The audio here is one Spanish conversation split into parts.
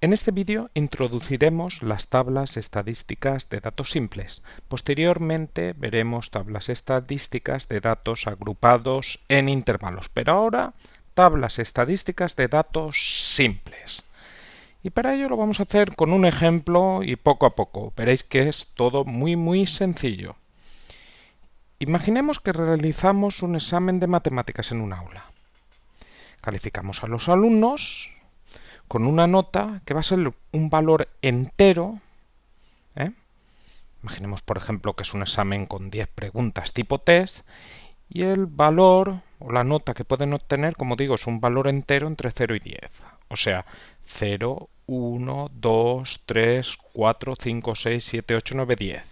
En este vídeo introduciremos las tablas estadísticas de datos simples. Posteriormente veremos tablas estadísticas de datos agrupados en intervalos, pero ahora tablas estadísticas de datos simples. Y para ello lo vamos a hacer con un ejemplo y poco a poco. Veréis que es todo muy sencillo. Imaginemos que realizamos un examen de matemáticas en un aula. Calificamos a los alumnos con una nota que va a ser un valor entero. Imaginemos, por ejemplo, que es un examen con 10 preguntas tipo test y el valor o la nota que pueden obtener, como digo, es un valor entero entre 0 y 10. O sea, 0, 1, 2, 3, 4, 5, 6, 7, 8, 9, 10.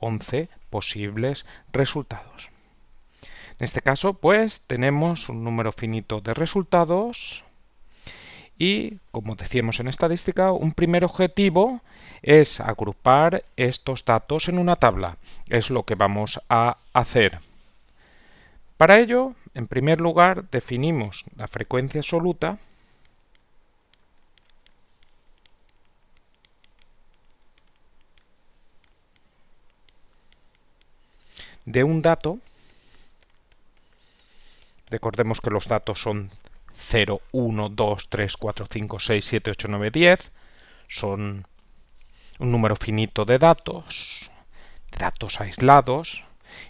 11 posibles resultados. En este caso, pues, tenemos un número finito de resultados y, como decíamos en estadística, un primer objetivo es agrupar estos datos en una tabla. Es lo que vamos a hacer. Para ello, en primer lugar, definimos la frecuencia absoluta de un dato. Recordemos que los datos son 0, 1, 2, 3, 4, 5, 6, 7, 8, 9, 10. Son un número finito de datos aislados.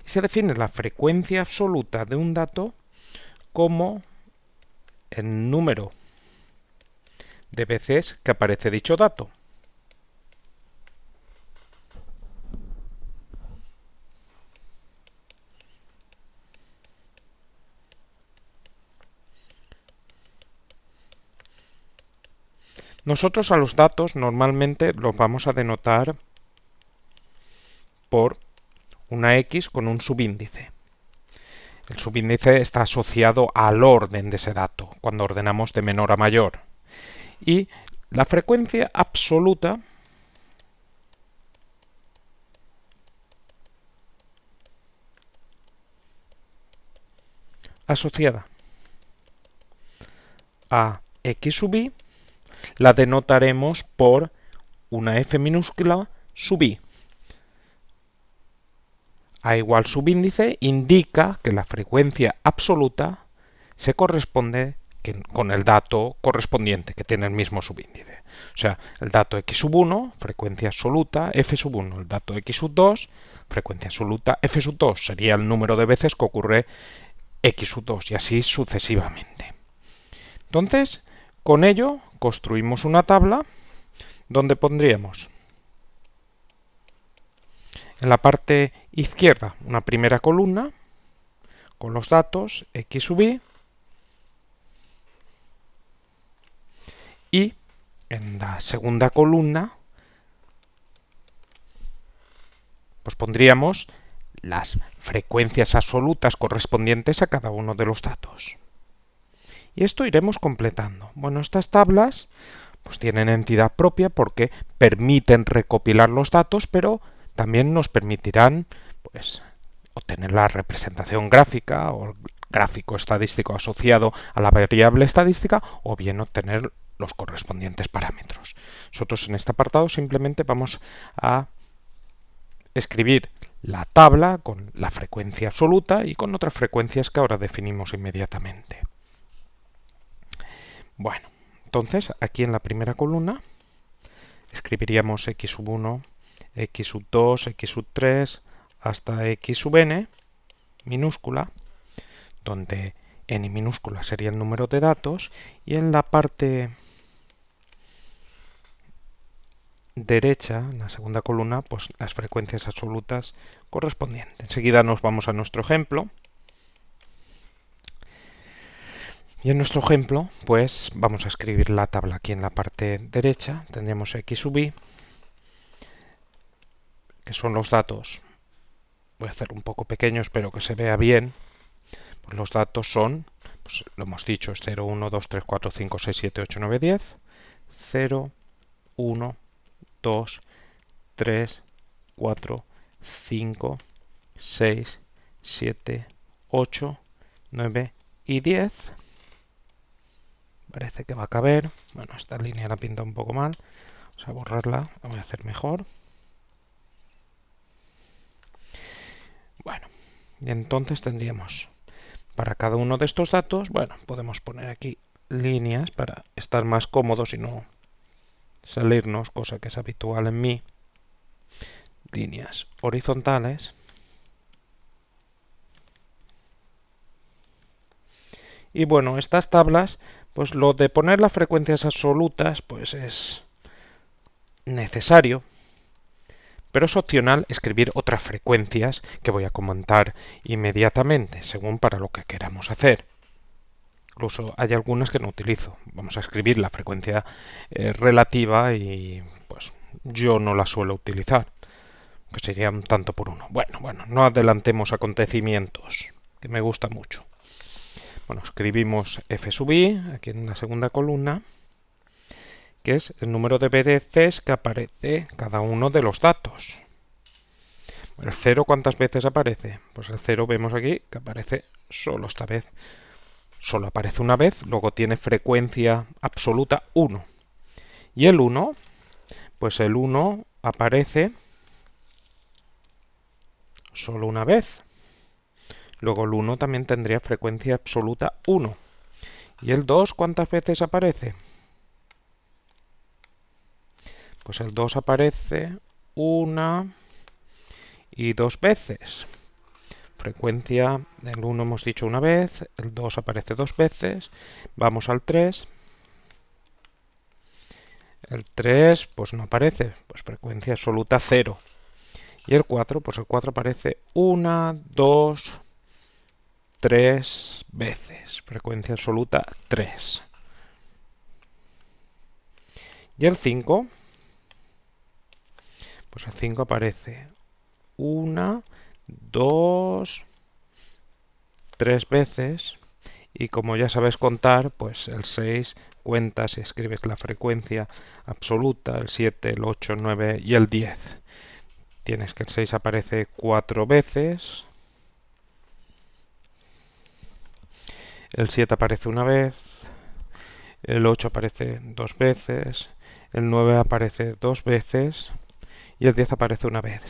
Y se define la frecuencia absoluta de un dato como el número de veces que aparece dicho dato. Nosotros a los datos normalmente los vamos a denotar por una X con un subíndice. El subíndice está asociado al orden de ese dato, cuando ordenamos de menor a mayor. Y la frecuencia absoluta asociada a X sub I la denotaremos por una F minúscula sub I. A igual subíndice indica que la frecuencia absoluta se corresponde con el dato correspondiente, que tiene el mismo subíndice. O sea, el dato x sub 1, frecuencia absoluta, f sub 1. El dato x sub 2, frecuencia absoluta, f sub 2. Sería el número de veces que ocurre x sub 2 y así sucesivamente. Entonces, con ello construimos una tabla donde pondríamos en la parte izquierda una primera columna con los datos x sub i y en la segunda columna pues pondríamos las frecuencias absolutas correspondientes a cada uno de los datos. Y esto iremos completando. Bueno, estas tablas pues tienen entidad propia porque permiten recopilar los datos, pero también nos permitirán pues obtener la representación gráfica o el gráfico estadístico asociado a la variable estadística, o bien obtener los correspondientes parámetros. Nosotros en este apartado simplemente vamos a escribir la tabla con la frecuencia absoluta y con otras frecuencias que ahora definimos inmediatamente. Bueno, entonces aquí en la primera columna escribiríamos x sub 1, x sub 2, x sub 3 hasta x sub n minúscula, donde n minúscula sería el número de datos, y en la parte derecha, en la segunda columna, pues las frecuencias absolutas correspondientes. Enseguida nos vamos a nuestro ejemplo. Y en nuestro ejemplo, pues vamos a escribir la tabla aquí en la parte derecha. Tendremos x sub i, que son los datos. Voy a hacer un poco pequeño, espero que se vea bien. Pues los datos son, pues lo hemos dicho, es 0, 1, 2, 3, 4, 5, 6, 7, 8, 9, 10. 0, 1, 2, 3, 4, 5, 6, 7, 8, 9 y 10. Parece que va a caber. Bueno, esta línea la pinta un poco mal. Vamos a borrarla, la voy a hacer mejor. Bueno, y entonces tendríamos para cada uno de estos datos, bueno, podemos poner aquí líneas para estar más cómodos y no salirnos, cosa que es habitual en mí. Líneas horizontales. Y bueno, estas tablas, pues lo de poner las frecuencias absolutas, pues es necesario, pero es opcional escribir otras frecuencias que voy a comentar inmediatamente, según para lo que queramos hacer. Incluso hay algunas que no utilizo. Vamos a escribir la frecuencia relativa y pues yo no la suelo utilizar, que sería un tanto por uno. Bueno, no adelantemos acontecimientos, que me gusta mucho. Bueno, escribimos f sub i aquí en la segunda columna, que es el número de veces que aparece cada uno de los datos. ¿El 0 cuántas veces aparece? Pues el 0 vemos aquí que aparece solo esta vez. Solo aparece una vez, luego tiene frecuencia absoluta 1. Y el 1, pues el 1 aparece solo una vez. Luego el 1 también tendría frecuencia absoluta 1. ¿Y el 2 cuántas veces aparece? Pues el 2 aparece una y dos veces. Frecuencia del 1 hemos dicho una vez, el 2 aparece dos veces. Vamos al 3. El 3 pues no aparece, pues frecuencia absoluta 0. Y el 4, pues el 4 aparece una, dos, tres veces. Frecuencia absoluta 3. Y el 5, pues el 5 aparece una, dos, tres veces. Y como ya sabes contar, pues el 6 cuentas y escribes la frecuencia absoluta, el 7, el 8, el 9 y el 10. Tienes que el 6 aparece 4 veces, el 7 aparece una vez, el 8 aparece dos veces, el 9 aparece dos veces y el 10 aparece una vez.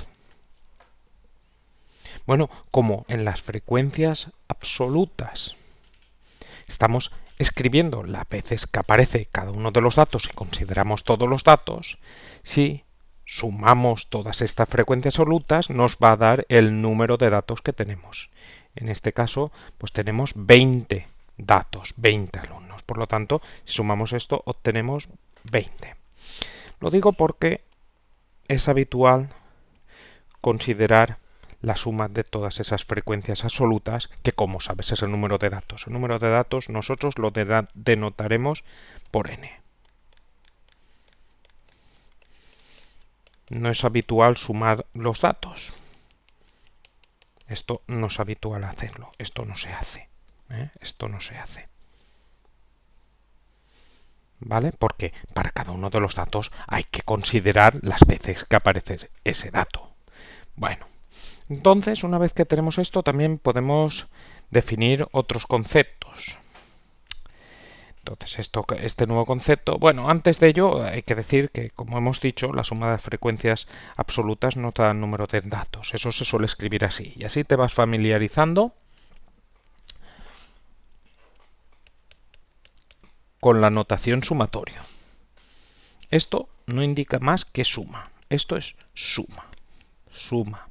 Bueno, como en las frecuencias absolutas estamos escribiendo las veces que aparece cada uno de los datos y consideramos todos los datos, si sumamos todas estas frecuencias absolutas nos va a dar el número de datos que tenemos. En este caso, pues tenemos 20 datos, 20 alumnos. Por lo tanto, si sumamos esto, obtenemos 20. Lo digo porque es habitual considerar la suma de todas esas frecuencias absolutas, que como sabes es el número de datos. El número de datos nosotros lo denotaremos por n. No es habitual sumar los datos. Esto no es habitual hacerlo. Esto no se hace. Esto no se hace. ¿Vale? Porque para cada uno de los datos hay que considerar las veces que aparece ese dato. Bueno, entonces, una vez que tenemos esto, también podemos definir otros conceptos. Entonces, este nuevo concepto, bueno, antes de ello hay que decir que, como hemos dicho, la suma de frecuencias absolutas no te da el número de datos. Eso se suele escribir así. Y así te vas familiarizando con la notación sumatoria. Esto no indica más que suma. Esto es suma. Suma.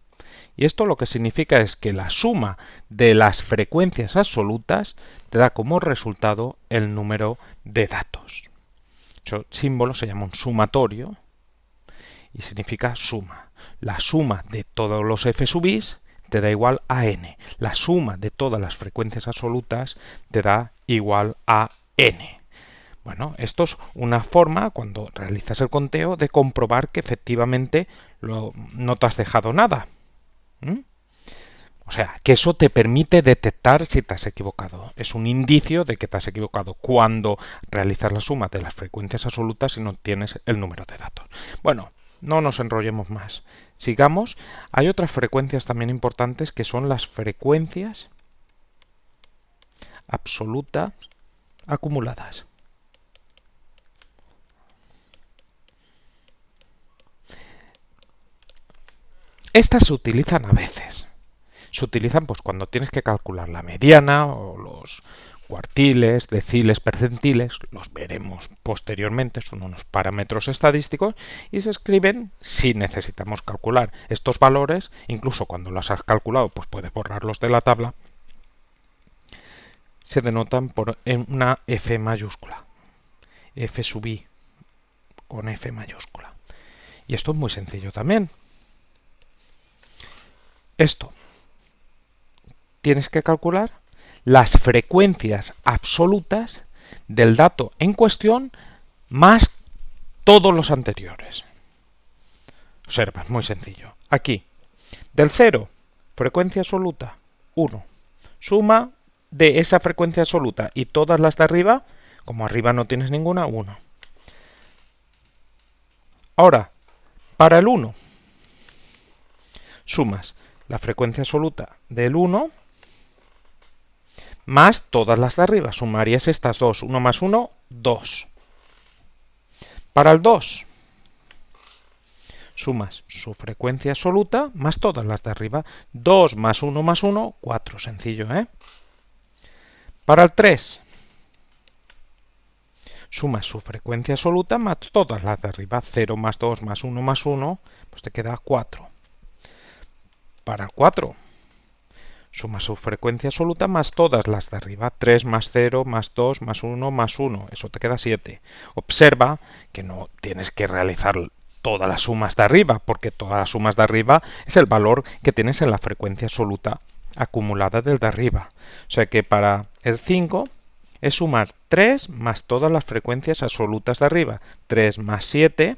Y esto lo que significa es que la suma de las frecuencias absolutas te da como resultado el número de datos. Este símbolo se llama un sumatorio y significa suma. La suma de todos los f sub i te da igual a n. La suma de todas las frecuencias absolutas te da igual a n. Bueno, esto es una forma, cuando realizas el conteo, de comprobar que efectivamente no te has dejado nada. O sea, que eso te permite detectar si te has equivocado. Es un indicio de que te has equivocado cuando realizas la suma de las frecuencias absolutas y no tienes el número de datos. Bueno, no nos enrollemos más. Sigamos. Hay otras frecuencias también importantes que son las frecuencias absolutas acumuladas. Estas se utilizan a veces. Se utilizan pues cuando tienes que calcular la mediana o los cuartiles, deciles, percentiles, los veremos posteriormente, son unos parámetros estadísticos y se escriben si necesitamos calcular estos valores, incluso cuando los has calculado pues puedes borrarlos de la tabla, se denotan en una F mayúscula, F sub I con F mayúscula. Y esto es muy sencillo también. Esto tienes que calcular las frecuencias absolutas del dato en cuestión más todos los anteriores. Observa, es muy sencillo. Aquí, del 0, frecuencia absoluta, 1. Suma de esa frecuencia absoluta y todas las de arriba, como arriba no tienes ninguna, 1. Ahora, para el 1, sumas la frecuencia absoluta del 1 más todas las de arriba. Sumarías estas dos. 1 más 1, 2. Para el 2, sumas su frecuencia absoluta más todas las de arriba. 2 más 1 más 1, 4. Sencillo, ¿eh? Para el 3, sumas su frecuencia absoluta más todas las de arriba. 0 más 2 más 1 más 1, pues te queda 4. Para el 4, suma su frecuencia absoluta más todas las de arriba. 3 más 0 más 2 más 1 más 1. Eso te queda 7. Observa que no tienes que realizar todas las sumas de arriba, porque todas las sumas de arriba es el valor que tienes en la frecuencia absoluta acumulada del de arriba. O sea que para el 5 es sumar 3 más todas las frecuencias absolutas de arriba. 3 más 7,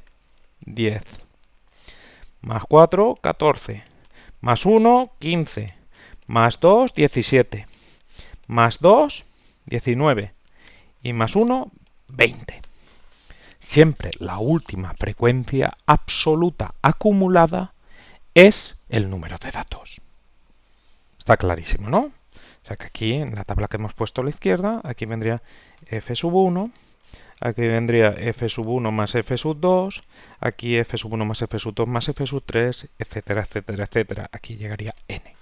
10. Más 4, 14. Más 1, 15. Más 2, 17. Más 2, 19. Y más 1, 20. Siempre la última frecuencia absoluta acumulada es el número de datos. Está clarísimo, ¿no? O sea que aquí, en la tabla que hemos puesto a la izquierda, aquí vendría f sub 1, aquí vendría f sub 1 más f sub 2, aquí f sub 1 más f sub 2 más f sub 3, etcétera, etcétera, etcétera. Aquí llegaría n.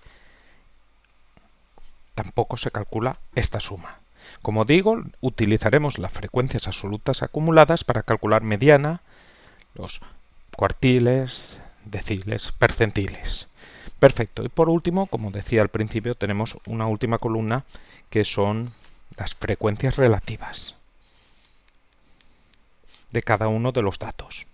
Tampoco se calcula esta suma. Como digo, utilizaremos las frecuencias absolutas acumuladas para calcular mediana, los cuartiles, deciles, percentiles. Perfecto. Y por último, como decía al principio, tenemos una última columna que son las frecuencias relativas de cada uno de los datos.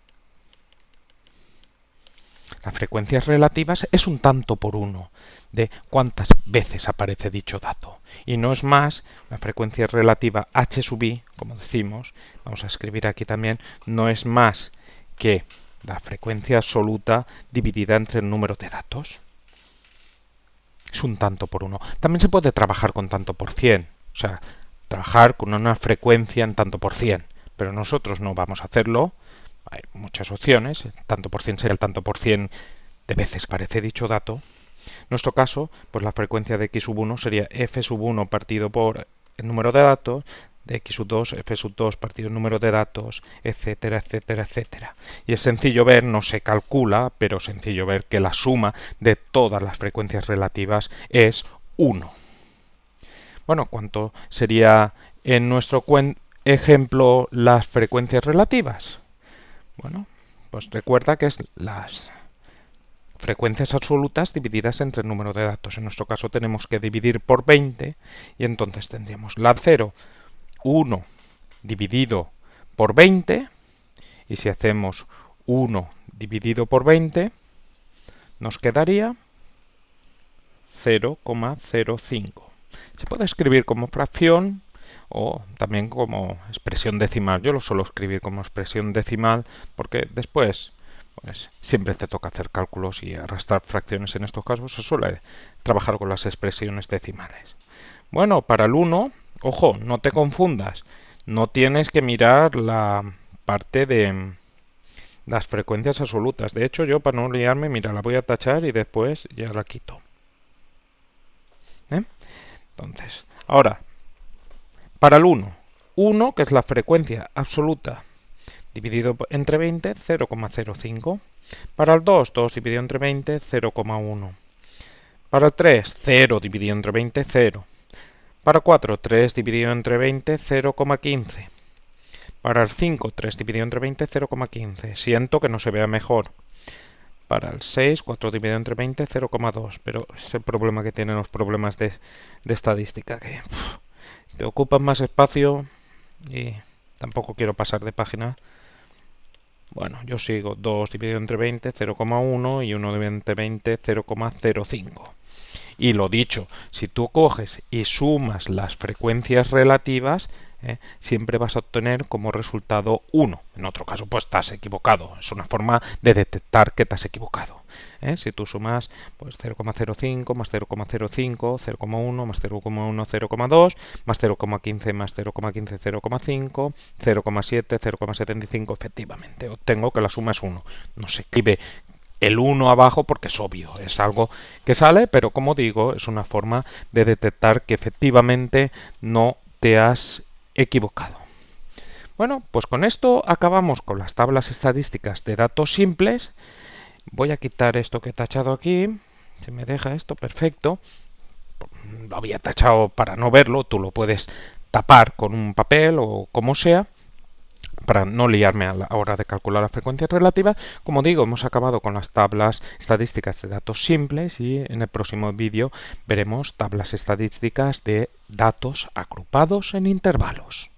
Las frecuencias relativas es un tanto por uno de cuántas veces aparece dicho dato. Y no es más, la frecuencia relativa h sub i, como decimos, vamos a escribir aquí también, no es más que la frecuencia absoluta dividida entre el número de datos. Es un tanto por uno. También se puede trabajar con tanto por cien, o sea, trabajar con una frecuencia en tanto por cien, pero nosotros no vamos a hacerlo. Hay muchas opciones, tanto por cien sería el tanto por cien de veces parece dicho dato. En nuestro caso, pues la frecuencia de x sub 1 sería f sub 1 partido por el número de datos, de x sub 2, f sub 2 partido el número de datos, etcétera, etcétera, etcétera. Y es sencillo ver, no se calcula, pero sencillo ver que la suma de todas las frecuencias relativas es 1. Bueno, ¿cuánto sería en nuestro ejemplo las frecuencias relativas? Bueno, pues recuerda que es las frecuencias absolutas divididas entre el número de datos. En nuestro caso tenemos que dividir por 20 y entonces tendríamos la 0, 1 dividido por 20, y si hacemos 1 dividido por 20 nos quedaría 0,05. Se puede escribir como fracción o también como expresión decimal. Yo lo suelo escribir como expresión decimal porque después pues siempre te toca hacer cálculos y arrastrar fracciones. En estos casos se suele trabajar con las expresiones decimales. Bueno, para el 1, ojo, no te confundas. No tienes que mirar la parte de las frecuencias absolutas. De hecho, yo para no liarme, mira, la voy a tachar y después ya la quito. Entonces, ahora, para el 1, que es la frecuencia absoluta dividido entre 20, 0,05. Para el 2, 2 dividido entre 20, 0,1. Para el 3, 0 dividido entre 20, 0. Para 4, 3 dividido entre 20, 0,15. Para el 5, 3 dividido entre 20, 0,15. Siento que no se vea mejor. Para el 6, 4 dividido entre 20, 0,2. Pero es el problema que tienen los problemas de estadística, que te ocupan más espacio y tampoco quiero pasar de página. Bueno, yo sigo 2 dividido entre 20, 0,1 y 1 dividido entre 20, 0,05. Y lo dicho, si tú coges y sumas las frecuencias relativas, siempre vas a obtener como resultado 1. En otro caso, pues estás equivocado. Es una forma de detectar que te has equivocado. Si tú sumas pues 0,05 más 0,05, 0,1 más 0,1, 0,2, más 0,15 más 0,15, 0,5, 0,7, 0,75, efectivamente. Obtengo que la suma es 1. No se escribe el 1 abajo porque es obvio, es algo que sale, pero como digo, es una forma de detectar que efectivamente no te has equivocado. Bueno, pues con esto acabamos con las tablas estadísticas de datos simples. Voy a quitar esto que he tachado aquí, se me deja esto, perfecto. Lo había tachado para no verlo, tú lo puedes tapar con un papel o como sea, para no liarme a la hora de calcular la frecuencia relativa. Como digo, hemos acabado con las tablas estadísticas de datos simples y en el próximo vídeo veremos tablas estadísticas de datos agrupados en intervalos.